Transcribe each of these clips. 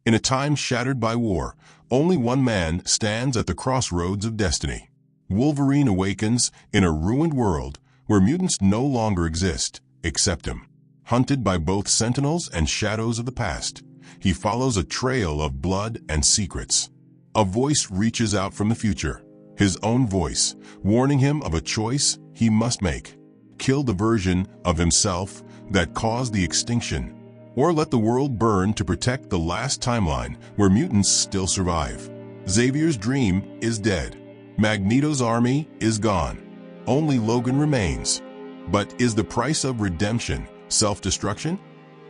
In a time shattered by war, only one man stands at the crossroads of destiny. Wolverine awakens in a ruined world where mutants no longer exist, except him. Hunted by both sentinels and shadows of the past, he follows a trail of blood and secrets. A voice reaches out from the future, his own voice, warning him of a choice he must make. Kill the version of himself that caused the extinction, or let the world burn to protect the last timeline where mutants still survive. Xavier's dream is dead. Magneto's army is gone. Only Logan remains. But is the price of redemption self-destruction?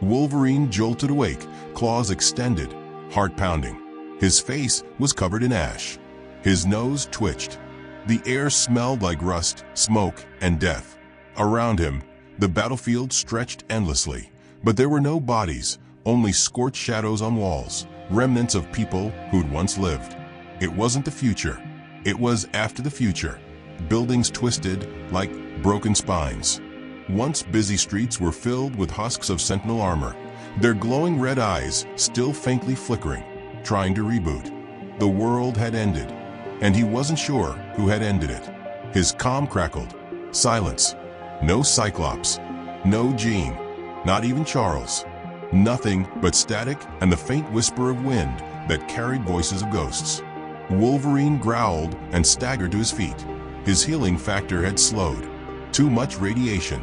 Wolverine jolted awake, claws extended, heart pounding. His face was covered in ash. His nose twitched. The air smelled like rust, smoke, and death. Around him, the battlefield stretched endlessly, but there were no bodies, only scorched shadows on walls, remnants of people who'd once lived. It wasn't the future. It was after the future. Buildings twisted like broken spines. Once busy streets were filled with husks of sentinel armor, their glowing red eyes still faintly flickering, trying to reboot. The world had ended, and he wasn't sure who had ended it. His comm crackled. Silence. No Cyclops. No Jean. Not even Charles. Nothing but static and the faint whisper of wind that carried voices of ghosts. Wolverine growled and staggered to his feet. His healing factor had slowed. Too much radiation.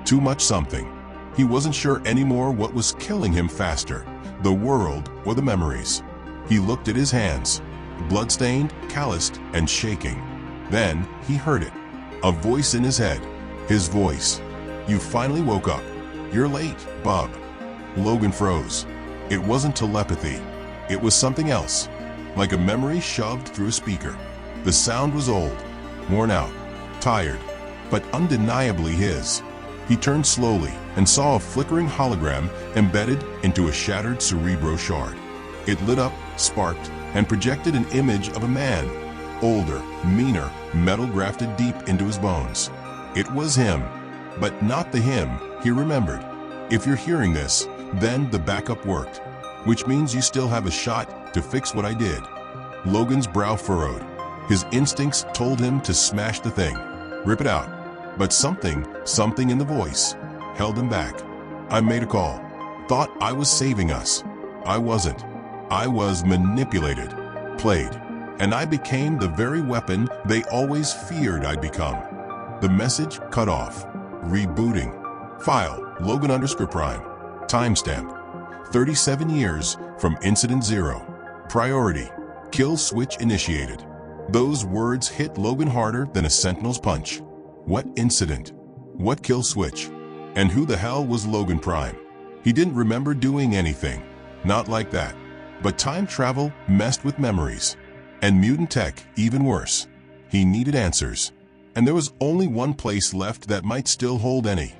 Too much something. He wasn't sure anymore what was killing him faster, the world or the memories. He looked at his hands, bloodstained, calloused, and shaking. Then he heard it. A voice in his head. His voice. You finally woke up. You're late, bub. Logan froze. It wasn't telepathy. It was something else, like a memory shoved through a speaker. The sound was old, worn out, tired, but undeniably his. He turned slowly and saw a flickering hologram embedded into a shattered cerebro shard. It lit up, sparked, and projected an image of a man, older, meaner, metal grafted deep into his bones. It was him, but not the him he remembered. If you're hearing this, then the backup worked, which means you still have a shot to fix what I did. Logan's brow furrowed. His instincts told him to smash the thing, rip it out. But something in the voice held him back. I made a call. Thought I was saving us. I wasn't. I was manipulated, played, and I became the very weapon they always feared I'd become. The message cut off. Rebooting. File, Logan_Prime. Timestamp. 37 years from Incident 0. Priority. Kill switch initiated. Those words hit Logan harder than a sentinel's punch. What incident? What kill switch? And who the hell was Logan Prime? He didn't remember doing anything. Not like that. But time travel messed with memories. And mutant tech even worse. He needed answers. And there was only one place left that might still hold any.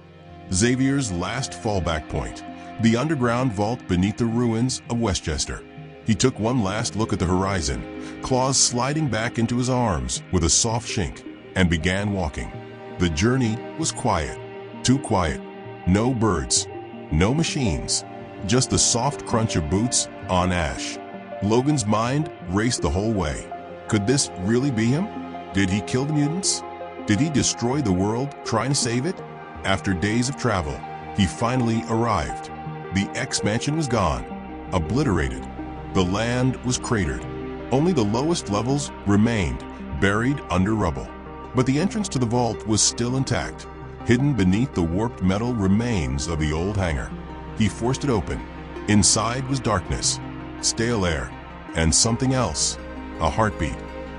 Xavier's last fallback point. The underground vault beneath the ruins of Westchester. He took one last look at the horizon, claws sliding back into his arms with a soft shink, and began walking. The journey was quiet, too quiet. No birds, no machines, just the soft crunch of boots on ash. Logan's mind raced the whole way. Could this really be him? Did he kill the mutants? Did he destroy the world trying to save it? After days of travel, he finally arrived. The X-Mansion was gone, obliterated. The land was cratered. Only the lowest levels remained, buried under rubble. But the entrance to the vault was still intact, hidden beneath the warped metal remains of the old hangar. He forced it open. Inside was darkness, stale air, and something else. A heartbeat.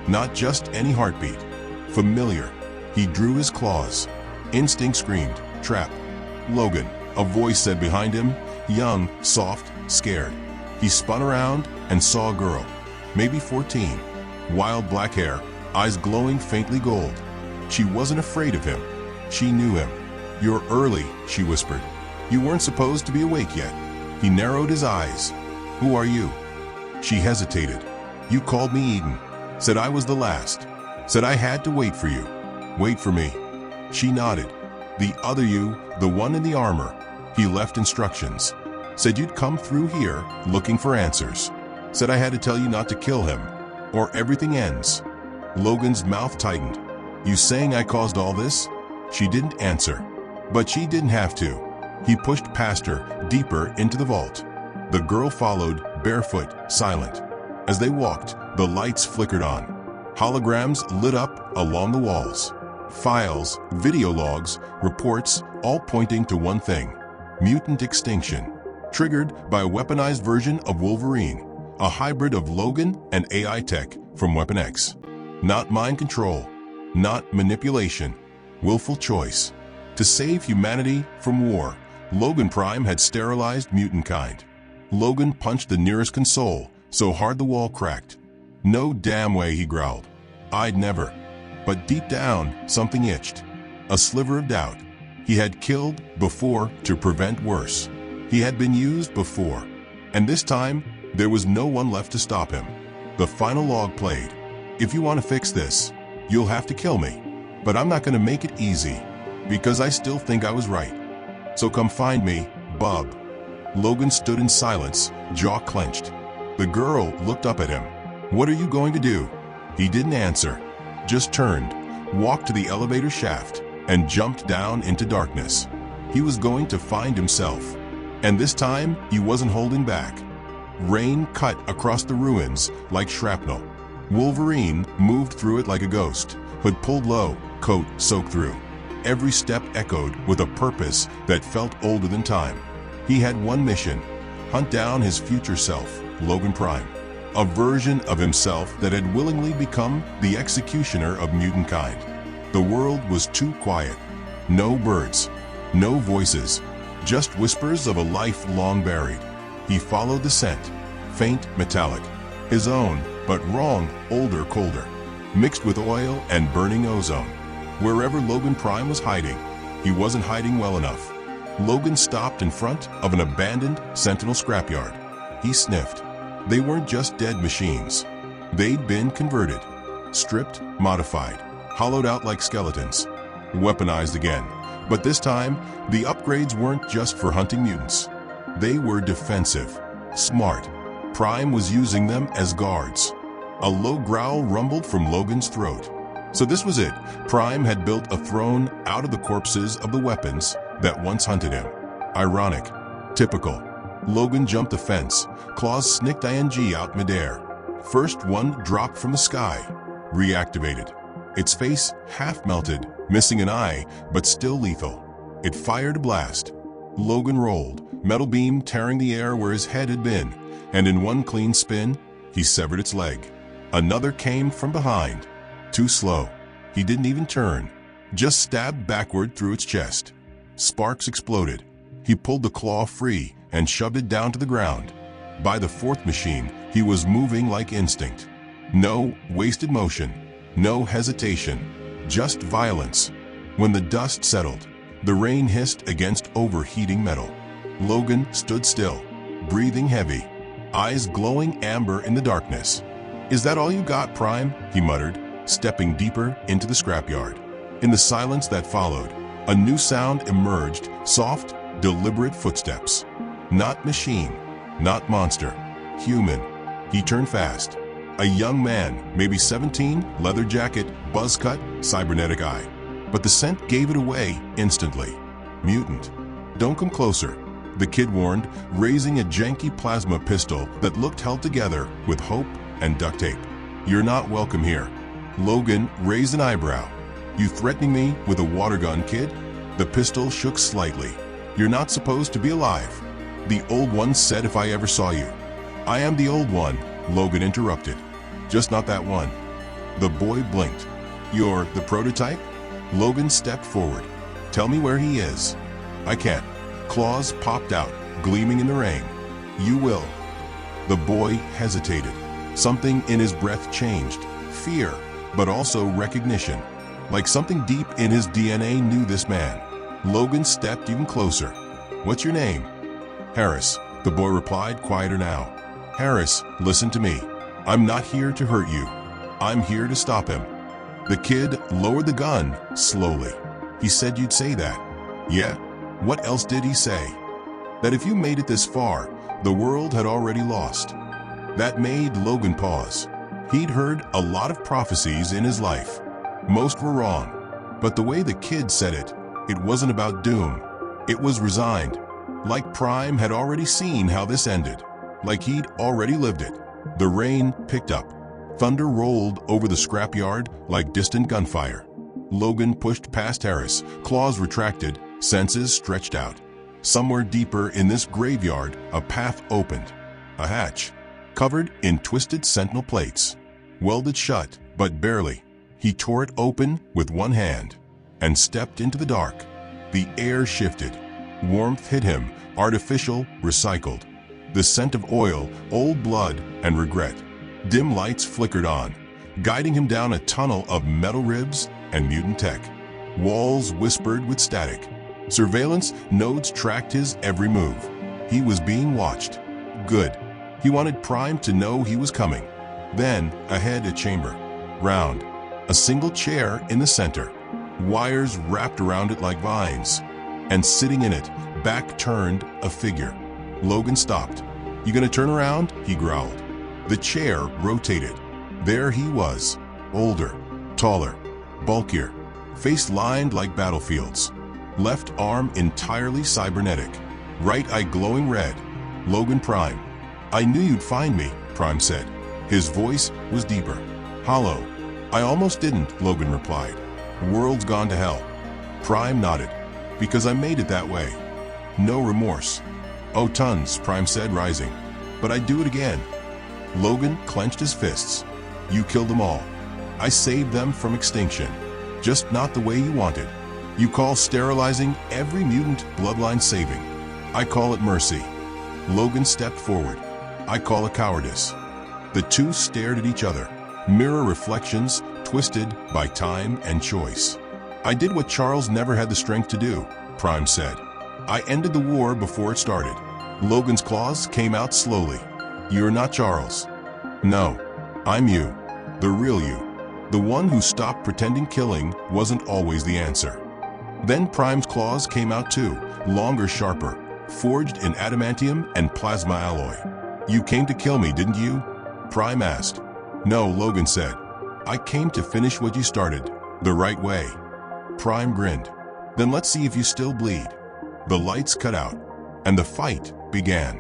Not just any heartbeat. Familiar. He drew his claws. Instinct screamed, trap. Logan, a voice said behind him, young, soft, scared. He spun around and saw a girl, maybe 14. Wild black hair, eyes glowing faintly gold. She wasn't afraid of him. She knew him. You're early, she whispered. You weren't supposed to be awake yet. He narrowed his eyes. Who are you? She hesitated. You called me Eden. Said I was the last. Said I had to wait for you. Wait for me. She nodded. The other you, the one in the armor. He left instructions. Said you'd come through here looking for answers. Said I had to tell you not to kill him, or everything ends. Logan's mouth tightened. You saying I caused all this? She didn't answer, but she didn't have to. He pushed past her, deeper into the vault. The girl followed, barefoot, silent. As they walked, the lights flickered on. Holograms lit up along the walls. Files, video logs, reports, all pointing to one thing: mutant extinction, triggered by a weaponized version of Wolverine, a hybrid of Logan and AI tech from Weapon X. Not mind control, not manipulation, willful choice. To save humanity from war, Logan Prime had sterilized mutantkind. Logan punched the nearest console so hard the wall cracked. No damn way, he growled. I'd never. But deep down, something itched. A sliver of doubt. He had killed before to prevent worse. He had been used before. And this time, there was no one left to stop him. The final log played. If you want to fix this, you'll have to kill me. But I'm not going to make it easy, because I still think I was right. So come find me, bub. Logan stood in silence, jaw clenched. The girl looked up at him. What are you going to do? He didn't answer, just turned, walked to the elevator shaft, and jumped down into darkness. He was going to find himself. And this time, he wasn't holding back. Rain cut across the ruins like shrapnel. Wolverine moved through it like a ghost, hood pulled low, coat soaked through. Every step echoed with a purpose that felt older than time. He had one mission: hunt down his future self, Logan Prime. A version of himself that had willingly become the executioner of mutantkind. The world was too quiet. No birds, no voices, just whispers of a life long buried. He followed the scent, faint, metallic, his own, but wrong, older, colder, mixed with oil and burning ozone. Wherever Logan Prime was hiding, he wasn't hiding well enough. Logan stopped in front of an abandoned Sentinel scrapyard. He sniffed. They weren't just dead machines. They'd been converted, stripped, modified, hollowed out like skeletons, weaponized again. But this time, the upgrades weren't just for hunting mutants. They were defensive, smart. Prime was using them as guards. A low growl rumbled from Logan's throat. So this was it. Prime had built a throne out of the corpses of the weapons that once hunted him. Ironic. Typical. Logan jumped the fence, claws snicked ing out midair. First one dropped from the sky, reactivated. Its face half melted, missing an eye, but still lethal. It fired a blast. Logan rolled, metal beam tearing the air where his head had been, and in one clean spin, he severed its leg. Another came from behind. Too slow. He didn't even turn, just stabbed backward through its chest. Sparks exploded. He pulled the claw free and shoved it down to the ground. By the fourth machine, he was moving like instinct. No wasted motion, no hesitation, just violence. When the dust settled, the rain hissed against overheating metal. Logan stood still, breathing heavy, eyes glowing amber in the darkness. Is that all you got, Prime? He muttered, stepping deeper into the scrapyard. In the silence that followed, a new sound emerged, soft, deliberate footsteps. Not machine, not monster, human. He turned fast. A young man, maybe 17, leather jacket, buzz cut, cybernetic eye. But the scent gave it away instantly. Mutant. Don't come closer, the kid warned, raising a janky plasma pistol that looked held together with hope and duct tape. You're not welcome here. Logan raised an eyebrow. You threatening me with a water gun, kid? The pistol shook slightly. You're not supposed to be alive. The old one said if I ever saw you. I am the old one, Logan interrupted. Just not that one. The boy blinked. You're the prototype? Logan stepped forward. Tell me where he is. I can't. Claws popped out, gleaming in the rain. You will. The boy hesitated. Something in his breath changed. Fear, but also recognition. Like something deep in his DNA knew this man. Logan stepped even closer. What's your name? Harris, the boy replied, quieter now. Harris, listen to me. I'm not here to hurt you. I'm here to stop him. The kid lowered the gun slowly. He said you'd say that. Yeah? What else did he say? That if you made it this far, the world had already lost. That made Logan pause. He'd heard a lot of prophecies in his life. Most were wrong, but the way the kid said it, it wasn't about doom. It was resigned. Like Prime had already seen how this ended. Like he'd already lived it. The rain picked up. Thunder rolled over the scrapyard like distant gunfire. Logan pushed past Harris, claws retracted, senses stretched out. Somewhere deeper in this graveyard, a path opened. A hatch, covered in twisted sentinel plates. Welded shut, but barely. He tore it open with one hand and stepped into the dark. The air shifted. Warmth hit him, artificial, recycled. The scent of oil, old blood, and regret. Dim lights flickered on, guiding him down a tunnel of metal ribs and mutant tech. Walls whispered with static. Surveillance nodes tracked his every move. He was being watched. Good. He wanted Prime to know he was coming. Then, ahead a chamber. Round. A single chair in the center. Wires wrapped around it like vines. And sitting in it, back turned, a figure. Logan stopped. "You gonna turn around?" he growled. The chair rotated. There he was. Older, taller, bulkier, face lined like battlefields. Left arm entirely cybernetic. Right eye glowing red. Logan Prime. "I knew you'd find me," Prime said. His voice was deeper. Hollow. "I almost didn't," Logan replied. "World's gone to hell." Prime nodded. "Because I made it that way. No remorse." "Oh, tons," Prime said, rising. "But I'd do it again." Logan clenched his fists. "You killed them all. I saved them from extinction. Just not the way you wanted. You call sterilizing every mutant bloodline saving. I call it mercy." Logan stepped forward. "I call it cowardice." The two stared at each other, mirror reflections twisted by time and choice. "I did what Charles never had the strength to do," Prime said. "I ended the war before it started." Logan's claws came out slowly. "You're not Charles." "No, I'm you. The real you. The one who stopped pretending killing wasn't always the answer." Then Prime's claws came out too, longer, sharper, forged in adamantium and plasma alloy. "You came to kill me, didn't you?" Prime asked. "No," Logan said. "I came to finish what you started, the right way." Prime grinned. "Then let's see if you still bleed." The lights cut out, and the fight began.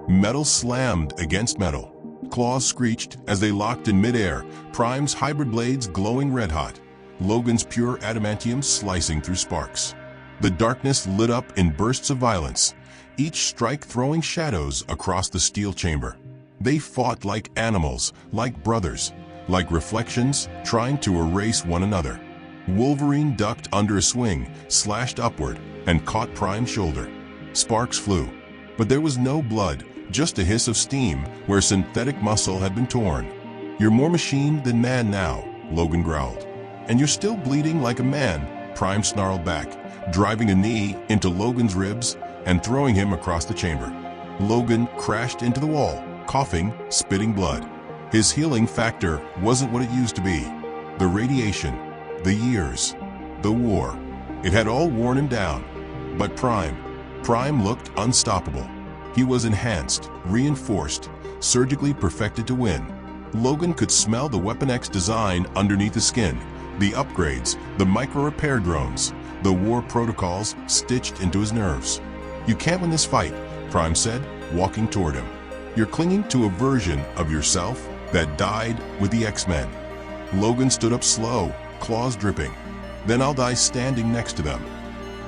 Metal slammed against metal. Claws screeched as they locked in midair, Prime's hybrid blades glowing red-hot, Logan's pure adamantium slicing through sparks. The darkness lit up in bursts of violence, each strike throwing shadows across the steel chamber. They fought like animals, like brothers, like reflections trying to erase one another. Wolverine ducked under a swing, slashed upward, and caught Prime's shoulder. Sparks flew, but there was no blood, just a hiss of steam where synthetic muscle had been torn. "You're more machine than man now," Logan growled. "And you're still bleeding like a man," Prime snarled back, driving a knee into Logan's ribs and throwing him across the chamber. Logan crashed into the wall, coughing, spitting blood. His healing factor wasn't what it used to be. The radiation, the years, the war, it had all worn him down. But Prime looked unstoppable. He was enhanced, reinforced, surgically perfected to win. Logan could smell the Weapon X design underneath the skin, the upgrades, the micro-repair drones, the war protocols stitched into his nerves. "You can't win this fight," Prime said, walking toward him. "You're clinging to a version of yourself that died with the X-Men." Logan stood up slow, claws dripping. "Then I'll die standing next to them."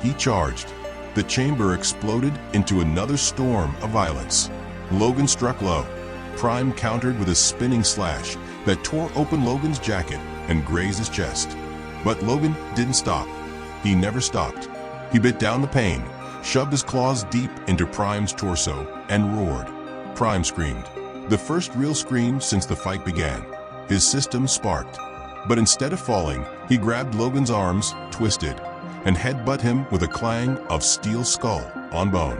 He charged. The chamber exploded into another storm of violence. Logan struck low. Prime countered with a spinning slash that tore open Logan's jacket and grazed his chest. But Logan didn't stop. He never stopped. He bit down the pain, shoved his claws deep into Prime's torso, and roared. Prime screamed. The first real scream since the fight began. His system sparked. But instead of falling, he grabbed Logan's arms, twisted, and headbutt him with a clang of steel skull on bone.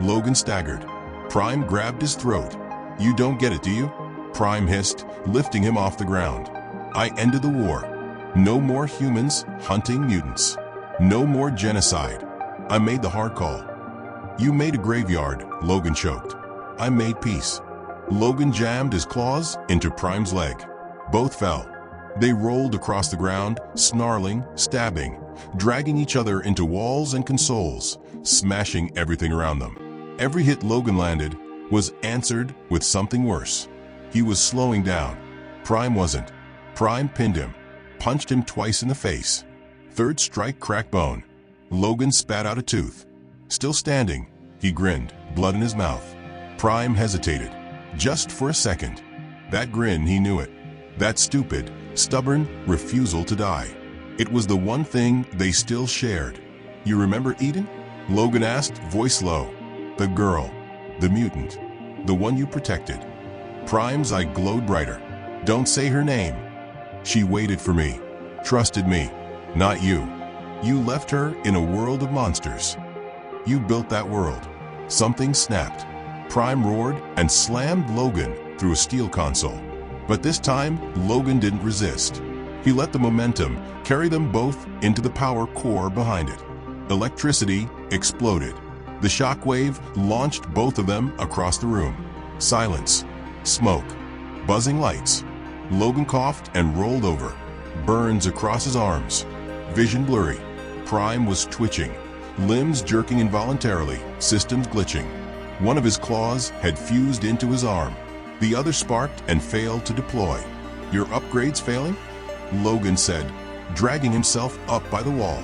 Logan staggered. Prime grabbed his throat. "You don't get it, do you?" Prime hissed, lifting him off the ground. "I ended the war. No more humans hunting mutants. No more genocide. I made the hard call." "You made a graveyard," Logan choked. "I made peace." Logan jammed his claws into Prime's leg. Both fell. They rolled across the ground, snarling, stabbing, dragging each other into walls and consoles, smashing everything around them. Every hit Logan landed was answered with something worse. He was slowing down. Prime wasn't. Prime pinned him, punched him twice in the face. Third strike cracked bone. Logan spat out a tooth. Still standing, he grinned, blood in his mouth. Prime hesitated, just for a second. That grin, he knew it. That stupid, stubborn refusal to die. It was the one thing they still shared. "You remember Eden?" Logan asked, voice low. "The girl, the mutant, the one you protected." Prime's eye glowed brighter. "Don't say her name. She waited for me, trusted me, not you. You left her in a world of monsters. You built that world." Something snapped. Prime roared and slammed Logan through a steel console. But this time, Logan didn't resist. He let the momentum carry them both into the power core behind it. Electricity exploded. The shockwave launched both of them across the room. Silence, smoke, buzzing lights. Logan coughed and rolled over, burns across his arms. Vision blurry. Prime was twitching, limbs jerking involuntarily, systems glitching. One of his claws had fused into his arm. The other sparked and failed to deploy. "Your upgrade's failing?" Logan said, dragging himself up by the wall.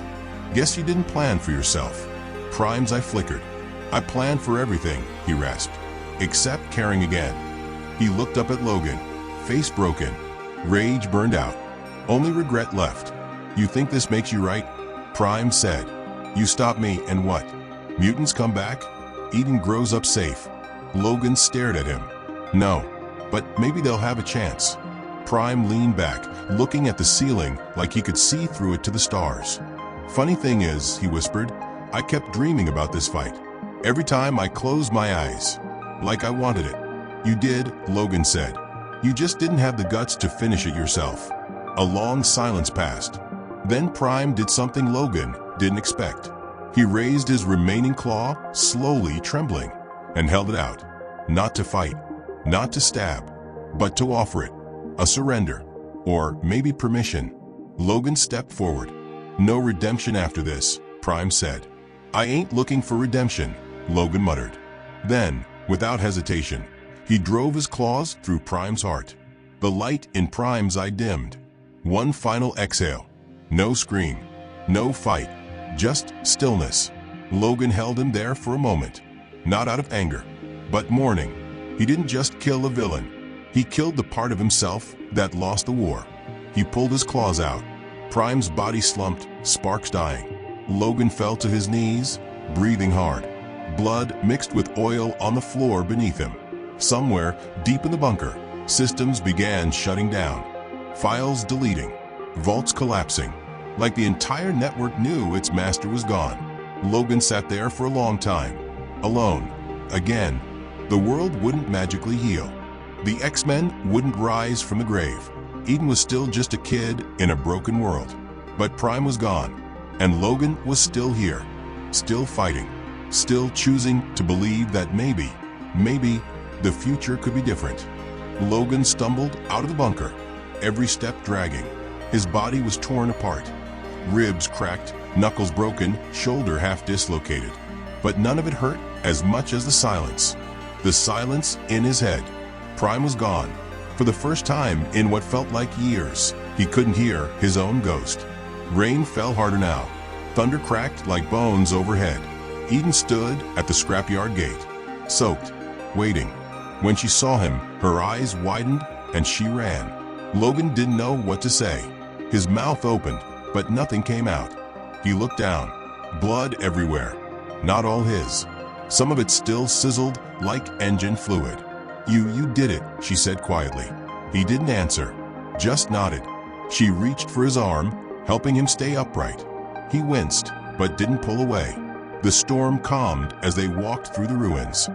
"Guess you didn't plan for yourself." Prime's eye flickered. "I planned for everything," he rasped, "except caring again." He looked up at Logan, face broken, rage burned out. Only regret left. "You think this makes you right?" Prime said. "You stop me and what? Mutants come back? Eden grows up safe." Logan stared at him. "No, but maybe they'll have a chance." Prime leaned back, looking at the ceiling like he could see through it to the stars. "Funny thing is," he whispered, "I kept dreaming about this fight. Every time I closed my eyes, like I wanted it." "You did," Logan said. "You just didn't have the guts to finish it yourself." A long silence passed. Then Prime did something Logan didn't expect. He raised his remaining claw, slowly trembling, and held it out. Not to fight, not to stab, but to offer it. A surrender, or maybe permission. Logan stepped forward. "No redemption after this," Prime said. "I ain't looking for redemption," Logan muttered. Then, without hesitation, he drove his claws through Prime's heart. The light in Prime's eye dimmed. One final exhale. No scream, no fight, just stillness. Logan held him there for a moment, not out of anger, but mourning. He didn't just kill a villain. He killed the part of himself that lost the war. He pulled his claws out. Prime's body slumped, sparks dying. Logan fell to his knees, breathing hard. Blood mixed with oil on the floor beneath him. Somewhere deep in the bunker, systems began shutting down. Files deleting. Vaults collapsing. Like the entire network knew its master was gone. Logan sat there for a long time. Alone. Again. The world wouldn't magically heal. The X-Men wouldn't rise from the grave. Eden was still just a kid in a broken world. But Prime was gone. And Logan was still here. Still fighting. Still choosing to believe that maybe, the future could be different. Logan stumbled out of the bunker, every step dragging. His body was torn apart. Ribs cracked, knuckles broken, shoulder half dislocated. But none of it hurt as much as the silence. The silence in his head. Prime was gone. For the first time in what felt like years, he couldn't hear his own ghost. Rain fell harder now. Thunder cracked like bones overhead. Eden stood at the scrapyard gate, soaked, waiting. When she saw him, her eyes widened and she ran. Logan didn't know what to say. His mouth opened, but nothing came out. He looked down. Blood everywhere. Not all his. Some of it still sizzled like engine fluid. You did it," she said quietly. He didn't answer, just nodded. She reached for his arm, helping him stay upright. He winced, but didn't pull away. The storm calmed as they walked through the ruins.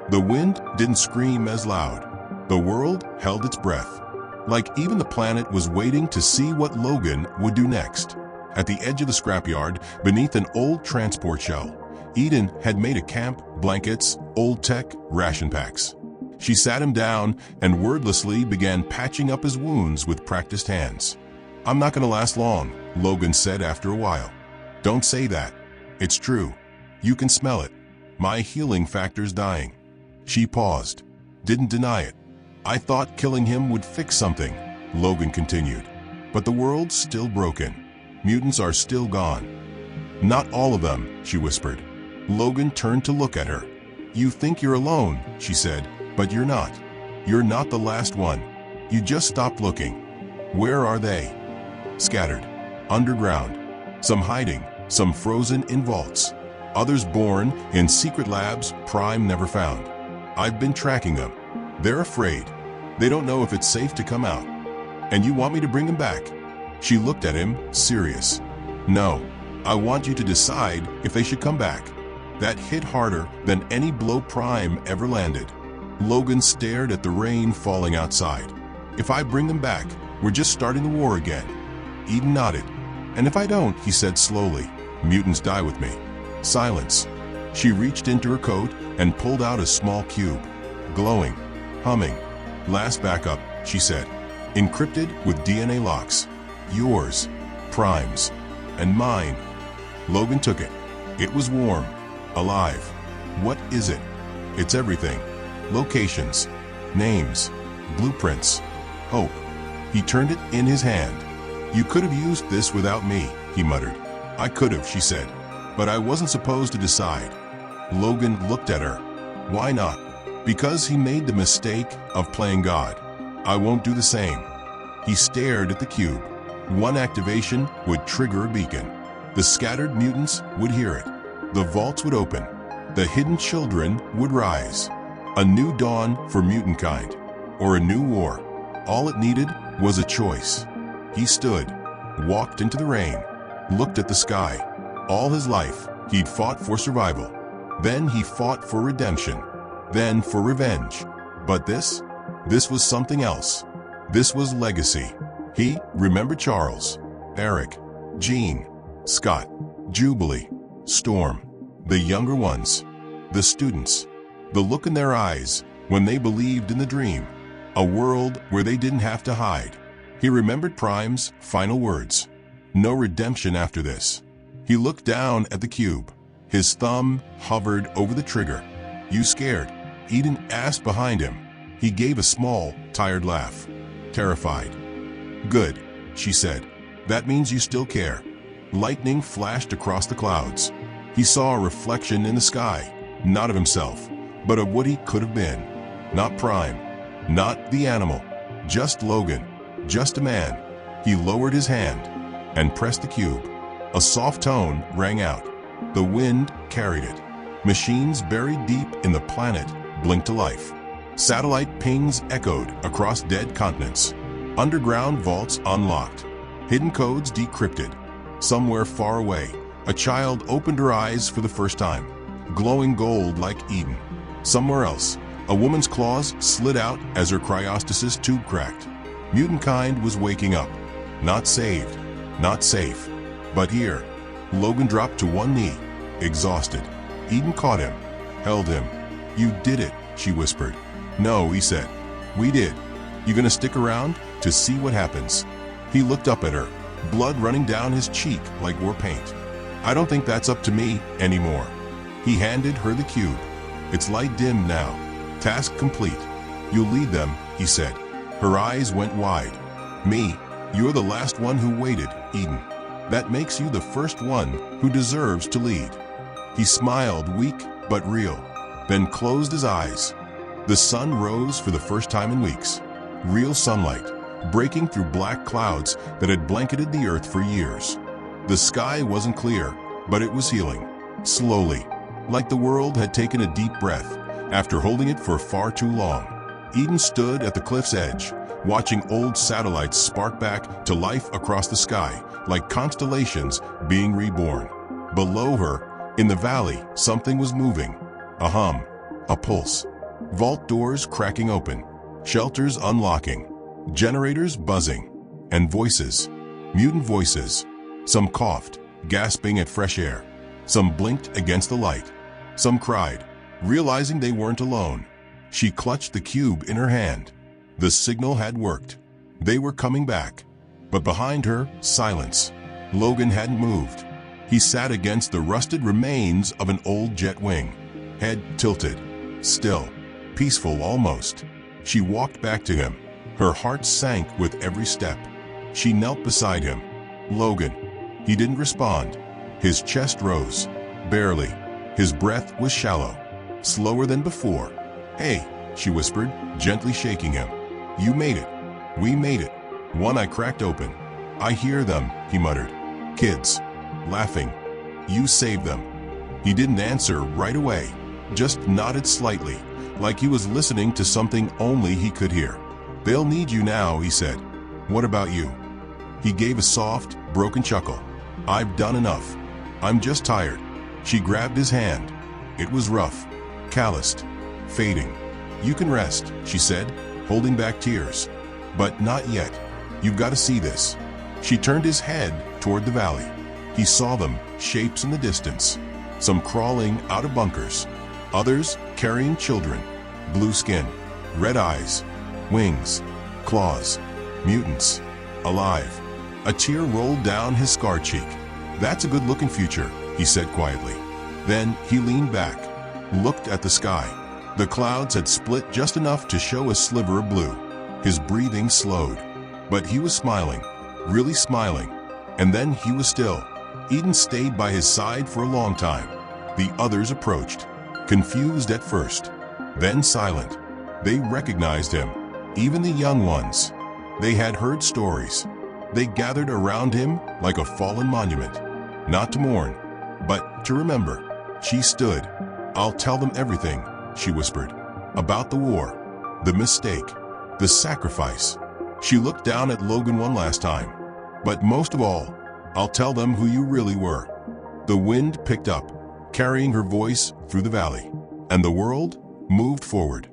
The wind didn't scream as loud. The world held its breath. Like even the planet was waiting to see what Logan would do next. At the edge of the scrapyard, beneath an old transport shell, Eden had made a camp, blankets, old tech, ration packs. She sat him down and wordlessly began patching up his wounds with practiced hands. "I'm not gonna last long," Logan said after a while. "Don't say that. It's true. You can smell it. My healing factor's dying." She paused, didn't deny it. "I thought killing him would fix something," Logan continued. "But the world's still broken. Mutants are still gone." "Not all of them," she whispered. Logan turned to look at her. "You think you're alone," she said, "but you're not. You're not the last one. You just stopped looking." "Where are they?" "Scattered. Underground. Some hiding, some frozen in vaults. Others born in secret labs Prime never found. I've been tracking them. They're afraid. They don't know if it's safe to come out. And you want me to bring them back?" She looked at him, serious. "No. I want you to decide if they should come back." That hit harder than any blow Prime ever landed. Logan stared at the rain falling outside. "If I bring them back, we're just starting the war again." Eden nodded. "And if I don't," he said slowly, "mutants die with me." Silence. She reached into her coat and pulled out a small cube. Glowing, humming. "Last backup," she said. "Encrypted with DNA locks. Yours, Prime's, and mine." Logan took it. It was warm, alive. "What is it?" "It's everything. Locations, names, blueprints, hope." He turned it in his hand. "You could have used this without me," he muttered. "I could have," she said, "but I wasn't supposed to decide." Logan looked at her. "Why not?" "Because he made the mistake of playing God. I won't do the same." He stared at the cube. One activation would trigger a beacon. The scattered mutants would hear it. The vaults would open. The hidden children would rise. A new dawn for mutantkind, or a new war. All it needed was a choice. He stood, walked into the rain, looked at the sky. All his life, he'd fought for survival. Then he fought for redemption. Then for revenge. But this was something else. This was legacy. He remembered Charles, Eric, Jean, Scott, Jubilee, Storm, the younger ones, the students, the look in their eyes when they believed in the dream, a world where they didn't have to hide. He remembered Prime's final words. No redemption after this. He looked down at the cube. His thumb hovered over the trigger. "You scared?" Eden asked behind him. He gave a small, tired laugh. "Terrified." "Good," she said. "That means you still care." Lightning flashed across the clouds. He saw a reflection in the sky, not of himself, but of what he could have been. Not Prime, not the animal, just Logan, just a man. He lowered his hand and pressed the cube. A soft tone rang out. The wind carried it. Machines buried deep in the planet blinked to life. Satellite pings echoed across dead continents. Underground vaults unlocked. Hidden codes decrypted. Somewhere far away, a child opened her eyes for the first time, glowing gold like Eden. Somewhere else, a woman's claws slid out as her cryostasis tube cracked. Mutantkind was waking up. Not saved, not safe. But here, Logan dropped to one knee, exhausted. Eden caught him, held him. "You did it," she whispered. "No," he said. "We did. You gonna stick around to see what happens?" He looked up at her, blood running down his cheek like war paint. "I don't think that's up to me anymore." He handed her the cube. "It's light dim now. Task complete. You'll lead them," he said. Her eyes went wide. "Me? You're the last one who waited, Eden. That makes you the first one who deserves to lead." He smiled, weak but real, then closed his eyes. The sun rose for the first time in weeks. Real sunlight, breaking through black clouds that had blanketed the earth for years. The sky wasn't clear, but it was healing. Slowly, like the world had taken a deep breath after holding it for far too long. Eden stood at the cliff's edge, watching old satellites spark back to life across the sky, like constellations being reborn. Below her, in the valley, something was moving. A hum, a pulse. Vault doors cracking open, shelters unlocking, generators buzzing, and voices. Mutant voices. Some coughed, gasping at fresh air. Some blinked against the light. Some cried, realizing they weren't alone. She clutched the cube in her hand. The signal had worked. They were coming back. But behind her, silence. Logan hadn't moved. He sat against the rusted remains of an old jet wing, head tilted, still, peaceful almost. She walked back to him. Her heart sank with every step. She knelt beside him. Logan. He didn't respond. His chest rose, barely. His breath was shallow, slower than before. "Hey," she whispered, gently shaking him. "You made it. We made it." One eye cracked open. "I hear them," he muttered. "Kids. Laughing. You saved them." He didn't answer right away, just nodded slightly, like he was listening to something only he could hear. "They'll need you now," he said. "What about you?" He gave a soft, broken chuckle. "I've done enough. I'm just tired." She grabbed his hand. It was rough, calloused, fading. "You can rest," she said, holding back tears. "But not yet. You've got to see this." She turned his head toward the valley. He saw them, shapes in the distance. Some crawling out of bunkers. Others carrying children. Blue skin, red eyes, wings, claws. Mutants. Alive. A tear rolled down his scarred cheek. "That's a good-looking future," he said quietly. Then he leaned back, looked at the sky. The clouds had split just enough to show a sliver of blue. His breathing slowed. But he was smiling, really smiling. And then he was still. Eden stayed by his side for a long time. The others approached, confused at first, then silent. They recognized him, even the young ones. They had heard stories. They gathered around him like a fallen monument. Not to mourn, but to remember. She stood. "I'll tell them everything," she whispered. "About the war, the mistake, the sacrifice." She looked down at Logan one last time. "But most of all, I'll tell them who you really were." The wind picked up, carrying her voice through the valley, and the world moved forward.